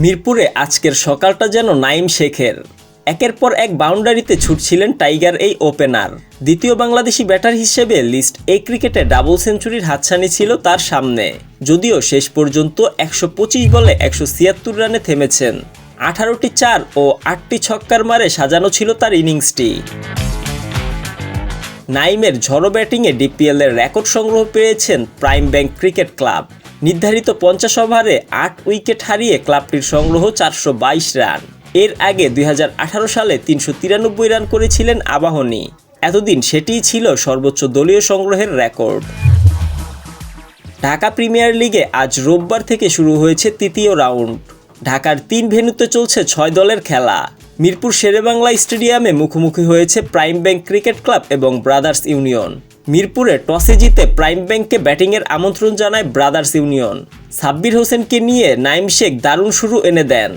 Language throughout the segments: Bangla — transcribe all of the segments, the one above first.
মিরপুরে আজকের সকালটা যেন নাইম শেখের। একের পর এক বাউন্ডারিতে ছুটছিলেন টাইগার এই ওপেনার। দ্বিতীয় বাংলাদেশি ব্যাটার হিসেবে লিস্ট এ ক্রিকেটে ডাবল সেঞ্চুরির হাতছানি ছিল তার সামনে। যদিও শেষ পর্যন্ত ১২৫ বলে ১৭৬ রানে থেমেছেন। ১৮টি ৪ ও ৮টি ছক্কার মারে সাজানো ছিল তার ইনিংসটি। নাইমের ঝড়ো ব্যাটিংয়ে ডিপিএলের রেকর্ড সংগ্রহ পেয়েছেন প্রাইম ব্যাংক ক্রিকেট ক্লাব। নির্ধারিত ৫০ ওভারে ৮ উইকেট হারিয়ে ক্লাবটির সংগ্রহ ৪২২ রান। এর আগে ২০১৮ সালে ৩৯৩ রান করেছিলেন আবাহনী। এতদিন সেটিই ছিল সর্বোচ্চ দলীয় সংগ্রহের রেকর্ড। ঢাকা প্রিমিয়ার লিগে আজ রোববার থেকে শুরু হয়েছে তৃতীয় রাউন্ড। ঢাকার ৩ ভেন্যুতে চলছে ৬ দলের খেলা। মিরপুর শেরেবাংলা স্টেডিয়ামে মুখোমুখি হয়েছে প্রাইম ব্যাংক ক্রিকেট ক্লাব এবং ব্রাদার্স ইউনিয়ন। মিরপুরে টসে জিতে প্রাইম ব্যাংককে ব্যাটিংয়ের আমন্ত্রণ জানায় ব্রাদার্স ইউনিয়ন। সাব্বির হোসেনকে নিয়ে নাইম শেখ দারুণ শুরু এনে দেন।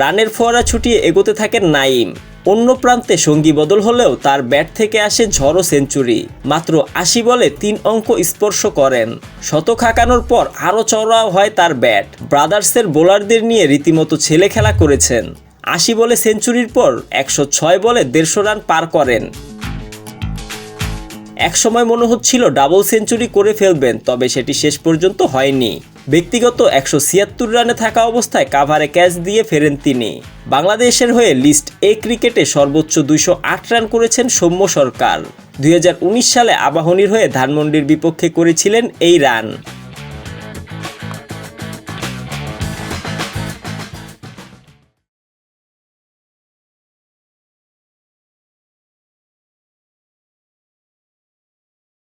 রানের ফোয়ারা ছুটিয়ে এগোতে থাকেন নাইম। অন্য প্রান্তে সঙ্গী বদল হলেও তার ব্যাট থেকে আসে ঝড়ো সেঞ্চুরি। মাত্র ৮০ বলে ৩ অঙ্ক স্পর্শ করেন। শতক হাঁকানোর পর আরও চওড়াও হয় তার ব্যাট। ব্রাদার্সের বোলারদের নিয়ে রীতিমতো ছেলে খেলা করেছেন। ৮০ বলে সেঞ্চুরির পর ১০৬ বলে ১৫০ রান পার করেন। একসময় মনে হচ্ছিল ডাবল সেঞ্চুরি করে ফেলবেন, তবে সেটি শেষ পর্যন্ত হয়নি। ব্যক্তিগত ১৭৬ রানে থাকা অবস্থায় কাভারে ক্যাচ দিয়ে ফেরেন তিনি। বাংলাদেশের হয়ে লিস্ট এ ক্রিকেটে সর্বোচ্চ ২০৮ রান করেছেন সৌম্য সরকার। ২০১৯ সালে আবাহনীর হয়ে ধানমন্ডির বিপক্ষে করেছিলেন এই রান।